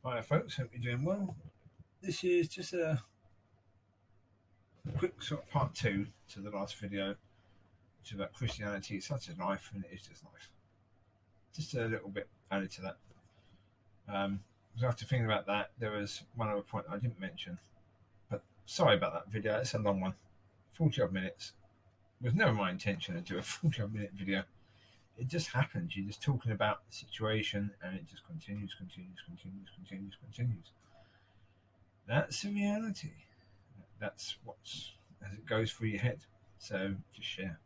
Hi folks, hope you're doing well. This is just a quick sort of part two to the last video, which is about Christianity such as life, and it is just life. Just a little bit added to that. After thinking about that, there was one other point I didn't mention, but sorry about that video. It's a long one, 40 odd minutes. It was never my intention to do a 40 odd minute video. It just happens. You're just talking about the situation, and it just continues. That's the reality. That's what's as it goes through your head. So just share.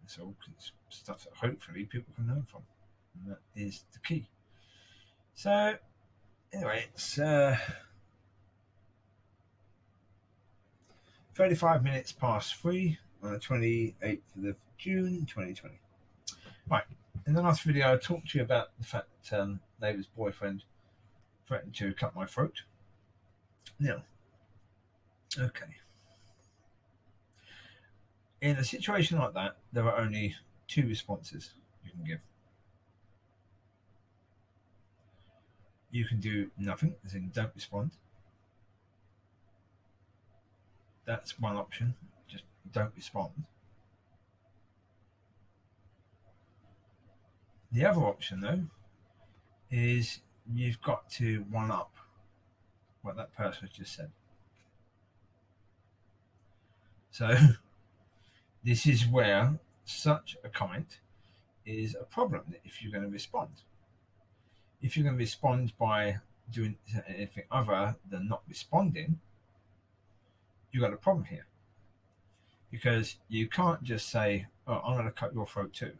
That's all. It's stuff that hopefully people can learn from, and that is the key. So anyway, it's 35 minutes past 3 on the 28th of June 2020. Right, in the last video I talked to you about the fact that neighbour's boyfriend threatened to cut my throat. Now, okay. In a situation like that, there are only two responses you can give. You can do nothing, as in don't respond. That's one option, just don't respond. The other option, though, is you've got to one up what that person has just said. So this is where such a comment is a problem if you're going to respond. If you're going to respond by doing anything other than not responding, you've got a problem here. Because you can't just say, oh, I'm going to cut your throat too.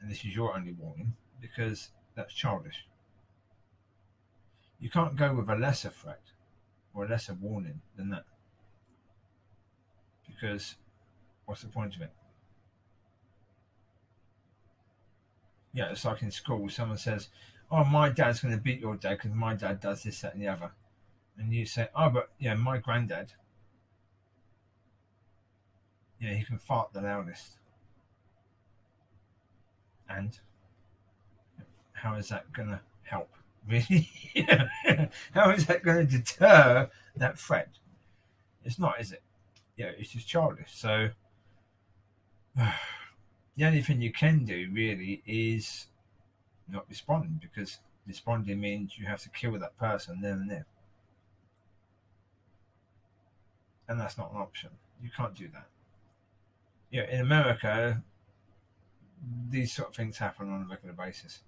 And this is your only warning, because that's childish. You can't go with a lesser threat or a lesser warning than that. Because what's the point of it? Yeah, it's like in school, someone says, oh, my dad's going to beat your dad because my dad does this, that, and the other. And you say, oh, but yeah, my granddad, yeah, he can fart the loudest. And how is that going to help? Really? How is that going to deter that threat? It's not, is it? Yeah, it's just childish. So the only thing you can do really is not respond, because responding means you have to kill that person then and there. And that's not an option. You can't do that. Yeah, in America, these sort of things happen on a regular basis.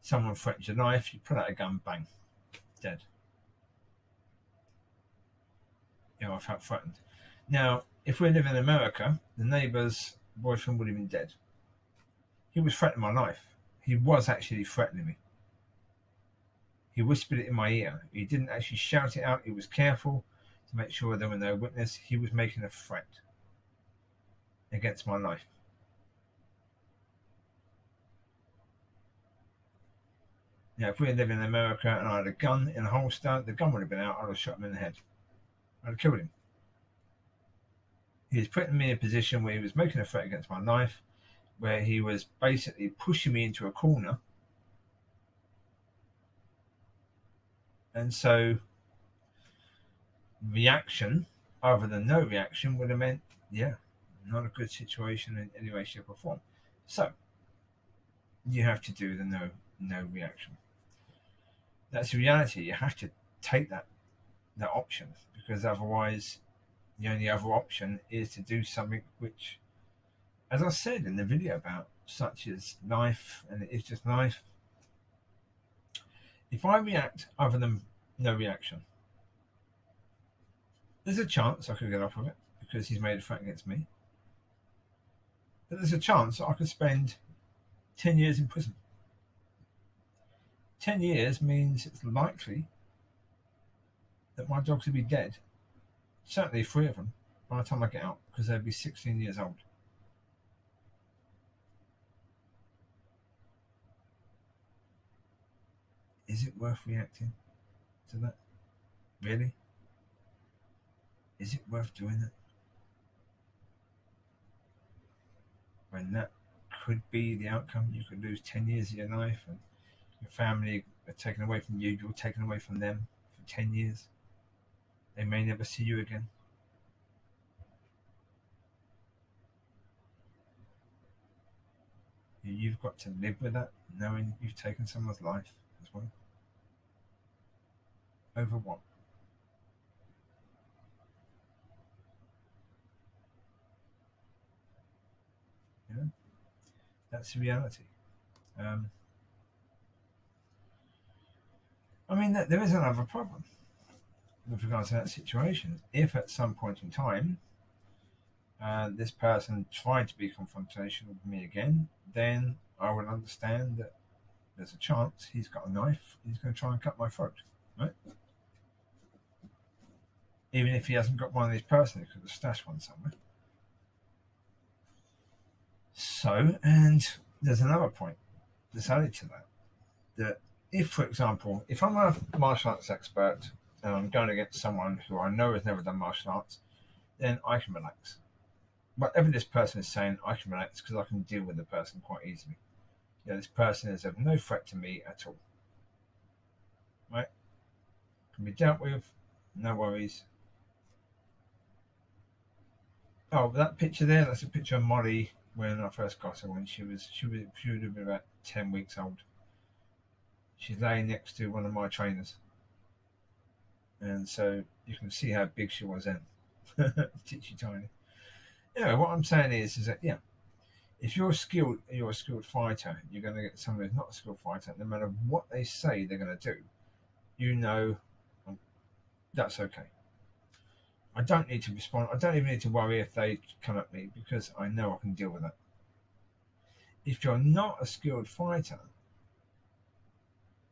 Someone threatens your life, you pull out a gun, bang, dead. You know, I felt threatened. Now, if we live in America, the neighbour's boyfriend would have been dead. He was threatening my life. He was actually threatening me. He whispered it in my ear. He didn't actually shout it out. He was careful to make sure there were no witness. He was making a threat against my life. Now, if we had lived in America and I had a gun in a holster, the gun would have been out. I'd have shot him in the head. I'd have killed him. He was putting me in a position where he was making a threat against my life, where he was basically pushing me into a corner. And so reaction, other than no reaction, would have meant, yeah, not a good situation in any way, shape, or form. So you have to do the no reaction. That's the reality. You have to take that option, because otherwise the only other option is to do something which, as I said in the video about such as life, and it is just life. If I react other than no reaction, there's a chance I could get off of it because he's made a threat against me. But there's a chance I could spend 10 years in prison. 10 years means it's likely that my dogs will be dead. Certainly 3 of them by the time I get out, because they'll be 16 years old. Is it worth reacting to that? Really? Is it worth doing it? When that could be the outcome, you could lose 10 years of your life and Your family are taken away from you. You're taken away from them for 10 years. They may never see you again. You've got to live with that, knowing you've taken someone's life as well. Over what? You know, that's the reality. Um, I mean, there is another problem with regards to that situation. If at some point in time this person tried to be confrontational with me again, then I would understand that there's a chance he's got a knife, he's going to try and cut my throat, right? Even if he hasn't got one of these personally, he could have stashed one somewhere. So, and there's another point that's added to that. That if, for example, if I'm a martial arts expert and I'm going against someone who I know has never done martial arts, then I can relax. Whatever this person is saying, I can relax because I can deal with the person quite easily. This person is of no threat to me at all. Right? Can be dealt with, no worries. Oh, that picture there, that's a picture of Mollie when I first got her, when she would have been about 10 weeks old. She's laying next to one of my trainers. And so you can see how big she was then. Titchy tiny. What I'm saying is that, if you're a skilled fighter, you're going to get someone who's not a skilled fighter. No matter what they say they're going to do, that's okay. I don't need to respond. I don't even need to worry if they come at me because I know I can deal with that. If you're not a skilled fighter,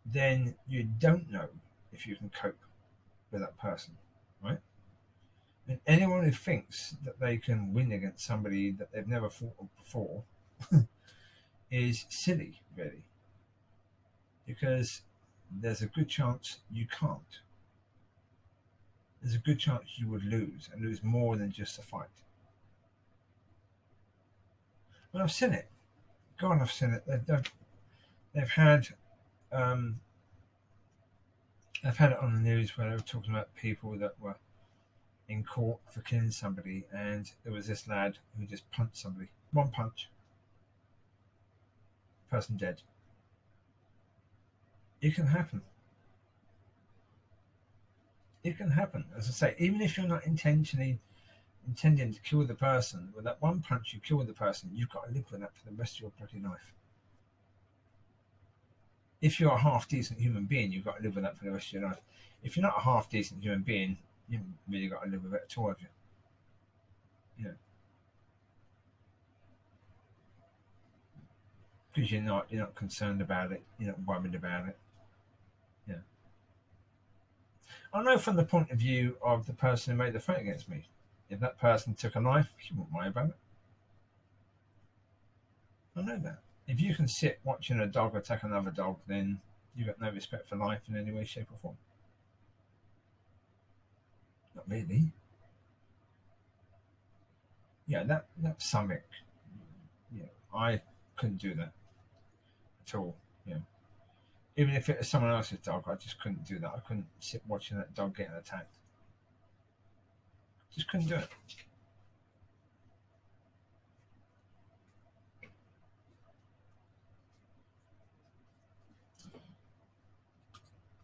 then you don't know if you can cope with that person, right? And anyone who thinks that they can win against somebody that they've never fought before is silly, really, because there's a good chance you can't. There's a good chance you would lose, and lose more than just a fight. But I've seen it. God, I've seen it. They've had I've had it on the news where they were talking about people that were in court for killing somebody, and there was this lad who just punched somebody. One punch. Person dead. It can happen. It can happen. As I say, even if you're not intending to kill the person, with that one punch you kill the person, you've got to live with that for the rest of your bloody life. If you're a half decent human being, you've got to live with that for the rest of your life. If you're not a half decent human being, you haven't really got to live with it at all, have you? Because you're not concerned about it, you're not worried about it. I know from the point of view of the person who made the threat against me. If that person took a knife, she wouldn't worry about it. I know that. If you can sit watching a dog attack another dog, then you've got no respect for life in any way, shape, or form. Not really. That's something. I couldn't do that at all. Even if it was someone else's dog, I just couldn't do that. I couldn't sit watching that dog getting attacked. Just couldn't do it.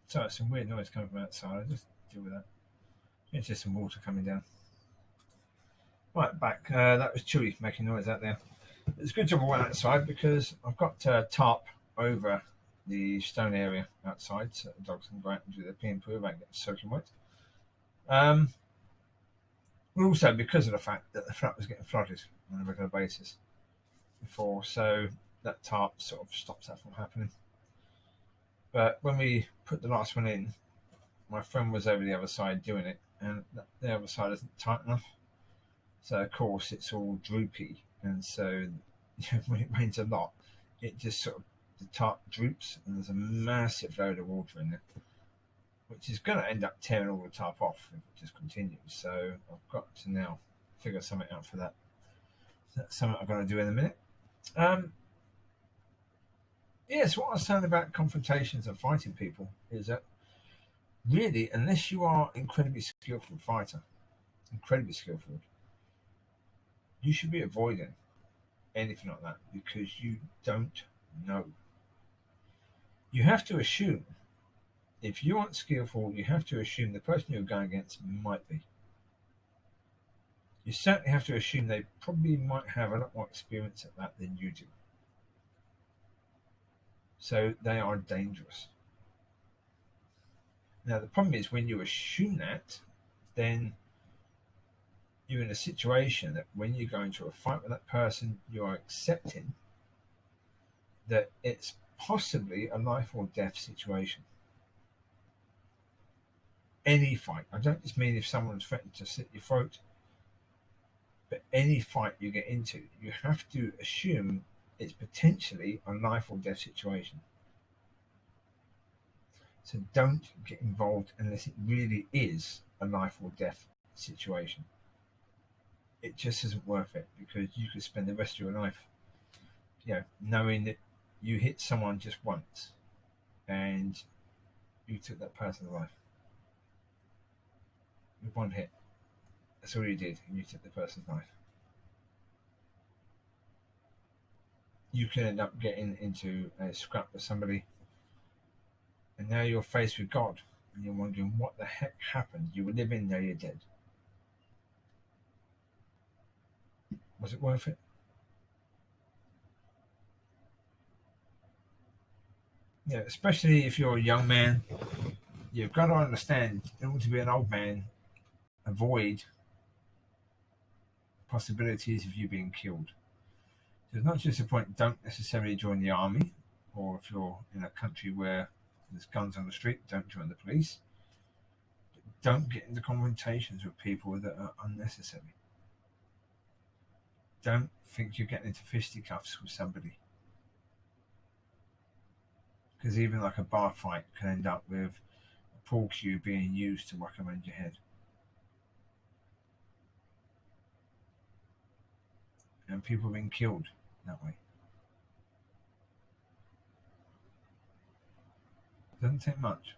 So some weird noise coming from outside. I'll just deal with that. It's just some water coming down. Right, back. That was Chewie making noise out there. It's a good job I went outside because I've got a tarp over the stone area outside so the dogs can go out and do their pee and poo without getting soaking wet. Also because of the fact that the flat was getting flooded on a regular basis before, so that tarp sort of stops that from happening. But when we put the last one in, my friend was over the other side doing it, and the other side isn't tight enough. So of course it's all droopy, and so when it rains a lot, it just sort of the tarp droops, and there's a massive load of water in there, which is going to end up tearing all the tarp off if it just continues. So I've got to now figure something out for that. So that's something I'm going to do in a minute. Yes, what I was saying about confrontations and fighting people is that really, unless you are incredibly skillful fighter, incredibly skillful, you should be avoiding anything like that because you don't know. You have to assume, if you aren't skillful, you have to assume the person you're going against might be. You certainly have to assume they probably might have a lot more experience at that than you do. So they are dangerous. Now, the problem is when you assume that, then you're in a situation that when you go into a fight with that person, you are accepting that it's possibly a life or death situation. Any fight. I don't just mean if someone's threatened to slit your throat, but any fight you get into, you have to assume it's potentially a life or death situation. So don't get involved unless it really is a life or death situation. It just isn't worth it because you could spend the rest of your life, knowing that you hit someone just once and you took that person's life with one hit. That's all you did, and you took the person's life. You can end up getting into a scrap with somebody, and now you're faced with God, and you're wondering what the heck happened. You were living, now you're dead. Was it worth it? Yeah, especially if you're a young man, you've got to understand, in order to be an old man, avoid possibilities of you being killed. So it's not just a point, don't necessarily join the army, or if you're in a country where there's guns on the street, don't join the police. Don't get into confrontations with people that are unnecessary. Don't think you're getting into fisticuffs with somebody. Because even like a bar fight can end up with a pool cue being used to whack around your head. And people being killed that way. Doesn't take much.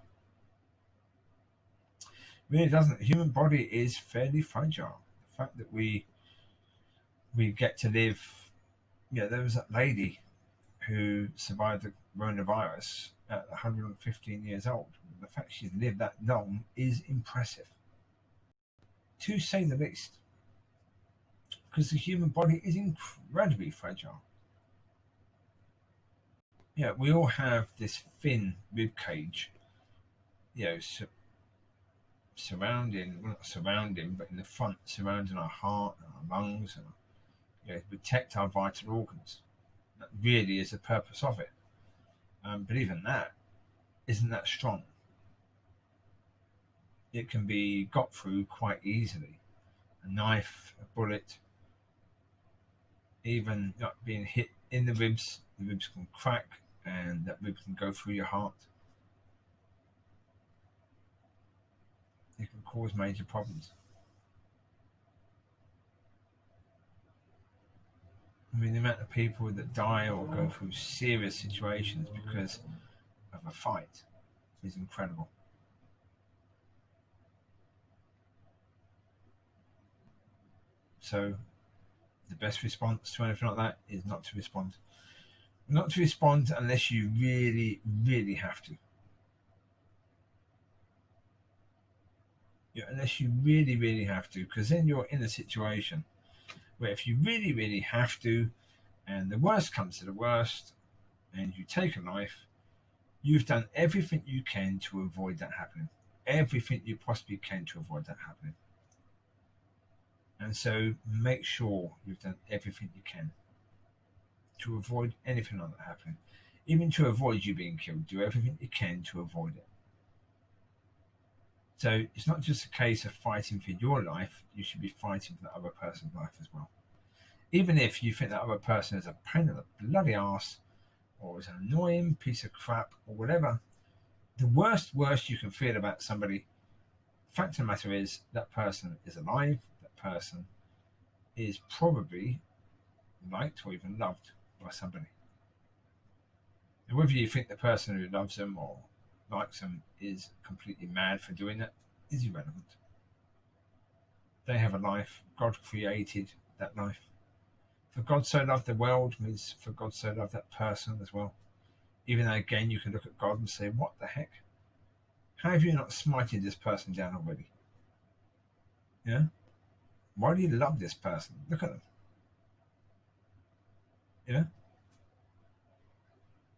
Really doesn't. The human body is fairly fragile. The fact that we get to live. There was that lady who survived the coronavirus at 115 years old. The fact she's lived that long is impressive, to say the least, because the human body is incredibly fragile. We all have this thin rib cage, surrounding, well, not surrounding, but in the front, surrounding our heart and our lungs, and to protect our vital organs. That really is the purpose of it. But even that isn't that strong. It can be got through quite easily. A knife, a bullet, even being hit in the ribs can crack and that rib can go through your heart. It can cause major problems. I mean, the amount of people that die or go through serious situations because of a fight is incredible. So the best response to anything like that is not to respond. Not to respond unless you really, really have to. Unless you really, really have to, because then you're in a situation where if you really, really have to, and the worst comes to the worst, and you take a knife, you've done everything you can to avoid that happening. Everything you possibly can to avoid that happening. And so make sure you've done everything you can to avoid anything like that happening. Even to avoid you being killed, do everything you can to avoid it. So it's not just a case of fighting for your life, you should be fighting for the other person's life as well. Even if you think that other person is a pain in the bloody arse, or is an annoying piece of crap, or whatever, the worst you can feel about somebody, fact of the matter is that person is alive, that person is probably liked or even loved by somebody. And whether you think the person who loves them or likes them is completely mad for doing that is irrelevant. They have a life. God created that life. For God so loved the world means for God so loved that person as well. Even though, again, you can look at God and say, what the heck? How have you not smited this person down already? Yeah? Why do you love this person? Look at them. You know?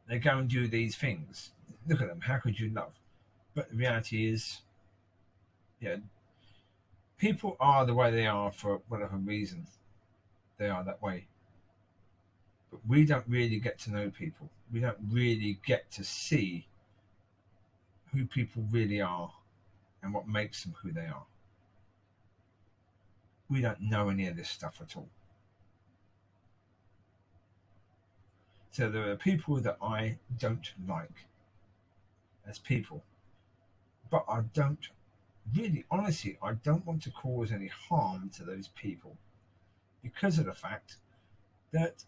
They go and do these things. Look at them. How could you love? But the reality is, yeah, people are the way they are for whatever reason they are that way. But we don't really get to know people. We don't really get to see who people really are and what makes them who they are. We don't know any of this stuff at all. So there are people that I don't like as people, but I don't really, honestly, I don't want to cause any harm to those people because of the fact that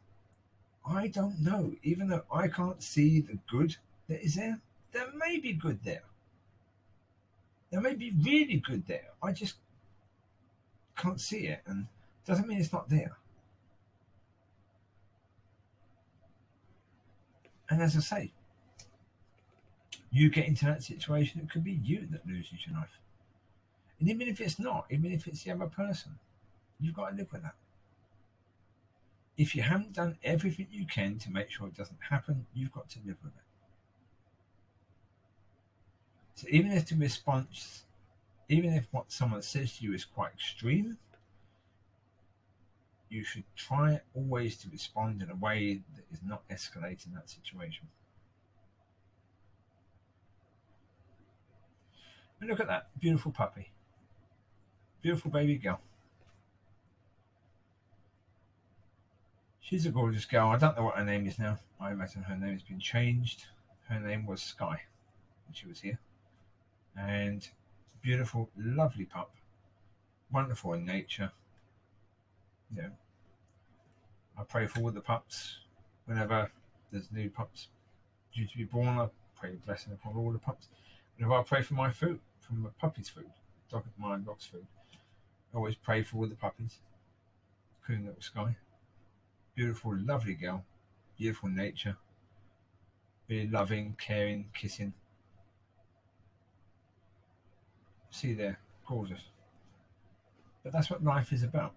I don't know. Even though I can't see the good that is there, there may be good there. There may be really good there. I just can't see it, and doesn't mean it's not there. And as I say, you get into that situation, it could be you that loses your life. And even if it's not, even if it's the other person, you've got to live with that. If you haven't done everything you can to make sure it doesn't happen, you've got to live with it. So even if the response, even if what someone says to you is quite extreme, you should try always to respond in a way that is not escalating that situation. And look at that beautiful puppy, beautiful baby girl. She's a gorgeous girl. I don't know what her name is now. I imagine her name has been changed. Her name was Sky when she was here. And beautiful, lovely pup. Wonderful in nature. You know, I pray for all the pups. Whenever there's new pups due to be born, I pray a blessing upon all the pups. Whenever I pray for my food, from my puppy's food, my dog's food, I always pray for all the puppies, including little Sky. Beautiful, lovely girl. Beautiful nature. Really loving, caring, kissing. See there, gorgeous. But that's what life is about.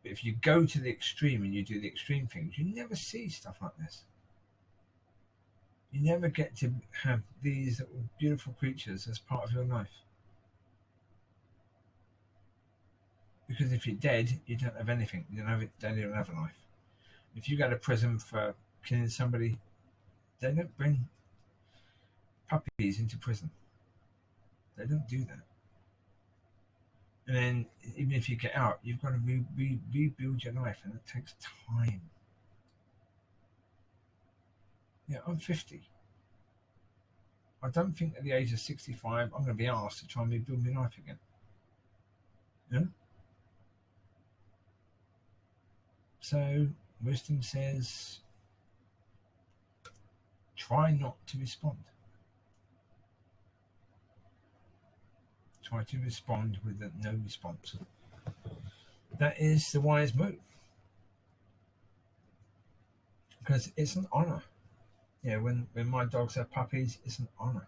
But if you go to the extreme and you do the extreme things, you never see stuff like this. You never get to have these little beautiful creatures as part of your life. Because if you're dead, you don't have anything. You don't even have a life. If you go to prison for killing somebody, they don't bring puppies into prison. They don't do that. And then even if you get out, you've got to rebuild your life, and it takes time. Yeah, I'm 50. I don't think at the age of 65 I'm going to be asked to try and rebuild my life again. Yeah? So wisdom says, try not to respond. Try to respond with a no response. That is the wise move. Because it's an honour. Yeah, when my dogs have puppies, it's an honour.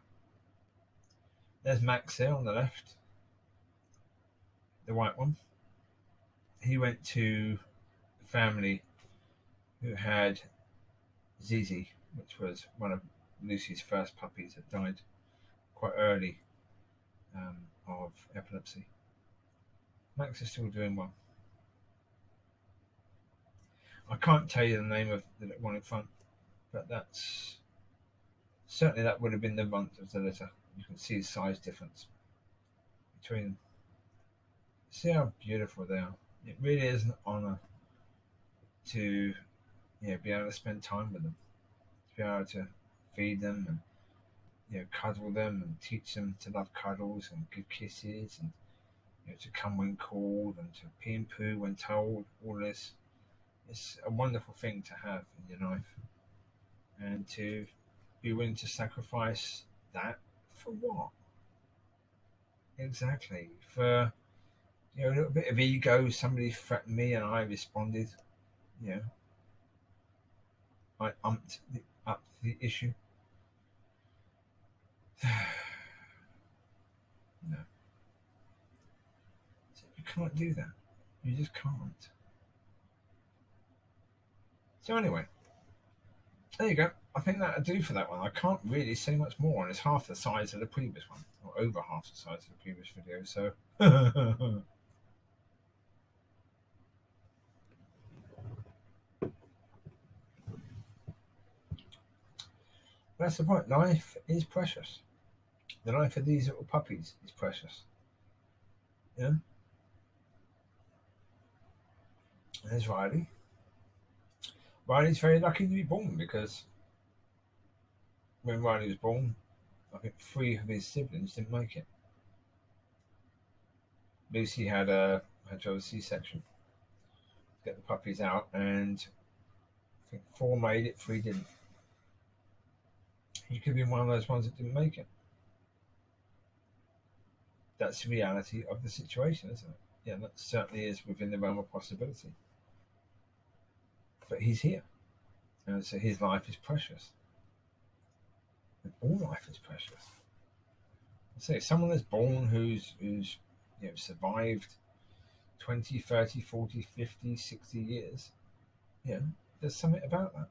There's Max there on the left, the white one. He went to a family who had Zizi, which was one of Lucy's first puppies that died quite early of epilepsy. Max is still doing well. I can't tell you the name of the one in front, but that's certainly that would have been the runt of the litter. You can see the size difference between them. See how beautiful they are. It really is an honour to be able to spend time with them, to be able to feed them and cuddle them and teach them to love cuddles and give kisses and to come when called and to pee and poo when told. All this, it's a wonderful thing to have in your life, and to be willing to sacrifice that for what? Exactly. For a little bit of ego, somebody threatened me and I responded. You know, I upped the issue. No, so you can't do that. You just can't. So anyway, there you go. I think that'll do for that one. I can't really say much more, and it's half the size of the previous one, or over half the size of the previous video. So that's the point. Life is precious. The life of these little puppies is precious. Yeah. And there's Riley. Riley's very lucky to be born because when Riley was born, I think 3 of his siblings didn't make it. Lucy had to have a C-section to get the puppies out, and I think 4 made it, 3 didn't. You could be one of those ones that didn't make it. That's the reality of the situation, isn't it? Yeah, that certainly is within the realm of possibility. But he's here, and so his life is precious. And all life is precious. I say someone that's born who's survived 20, 30, 40, 50, 60 years, there's something about that.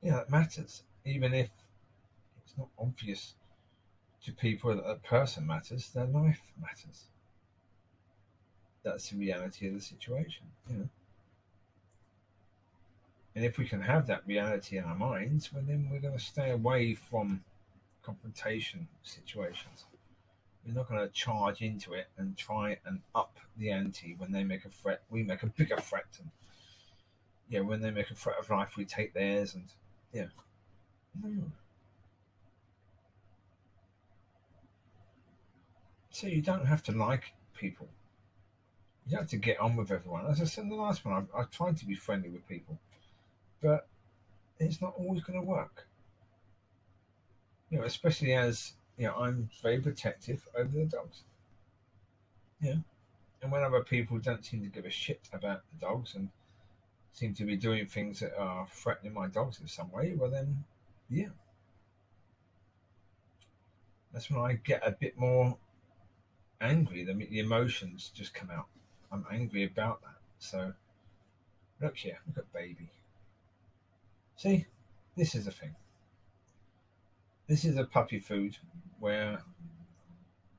That matters, even if it's not obvious to people that a person matters, their life matters. That's the reality of the situation, And if we can have that reality in our minds, well, then we're going to stay away from confrontation situations. We're not going to charge into it and try and up the ante. When they make a threat, we make a bigger threat. And when they make a threat of life, we take theirs. And no. So you don't have to like people. You don't have to get on with everyone. As I said in the last one, I've tried to be friendly with people, but it's not always going to work. Especially as I'm very protective over the dogs. And when other people don't seem to give a shit about the dogs and seem to be doing things that are threatening my dogs in some way, well then, that's when I get a bit more angry. The emotions just come out. I'm angry about that. So, look here, look at baby. See, this is a thing. This is a puppy food where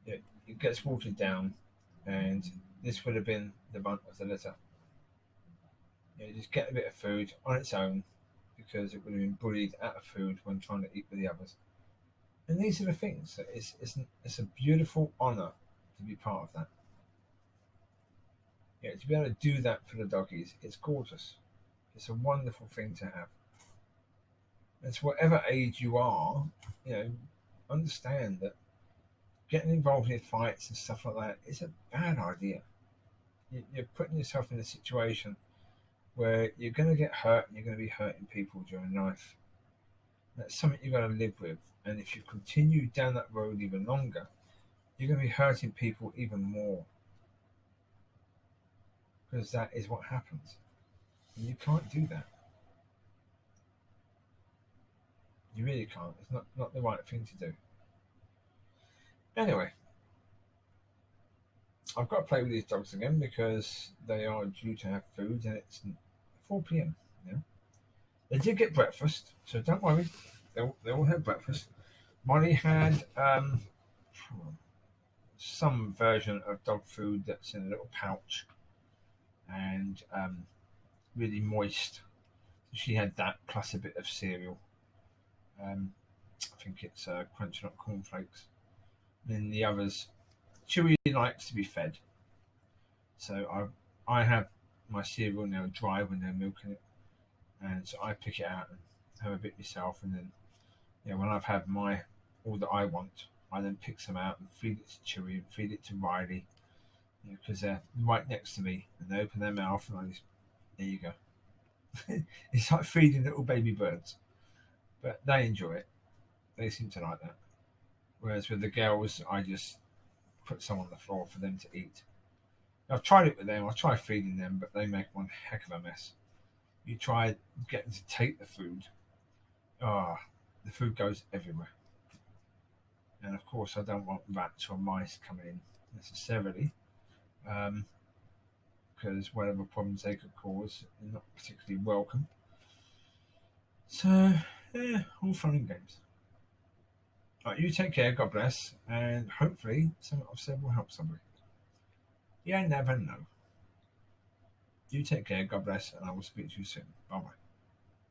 it gets watered down, and this would have been the brunt of the litter. Just get a bit of food on its own because it would have been bullied out of food when trying to eat with the others. And these are the things. It's a beautiful honour to be part of that. To be able to do that for the doggies, it's gorgeous. It's a wonderful thing to have. And to whatever age you are, understand that getting involved in fights and stuff like that is a bad idea. You're putting yourself in a situation where you're going to get hurt and you're going to be hurting people during life. That's something you've got to live with. And if you continue down that road even longer, you're going to be hurting people even more. Because that is what happens. And you can't do that. You really can't. It's not the right thing to do. Anyway, I've got to play with these dogs again because they are due to have food and it's 4 p.m. They did get breakfast, so don't worry. They all had breakfast. Mollie had some version of dog food that's in a little pouch and really moist. She had that plus a bit of cereal. I think it's Crunch Nut cornflakes. And then the others, Chewie likes to be fed, so I have my cereal now dry with no milk in it, and so I pick it out and have a bit myself, and then when I've had all that I want, I then pick some out and feed it to Chewie and feed it to Riley, because they're right next to me and they open their mouth and I just, there you go. It's like feeding little baby birds, but they enjoy it. They seem to like that. Whereas with the girls, I just put some on the floor for them to eat. I've tried it with them. I try feeding them, but they make one heck of a mess. You try getting to take the food. Ah, the food goes everywhere. And of course, I don't want rats or mice coming in necessarily, because whatever problems they could cause are not particularly welcome. So, yeah, all fun and games. Right, you take care, God bless, and hopefully something I've said will help somebody. You never know. You take care, God bless, and I will speak to you soon. Bye bye.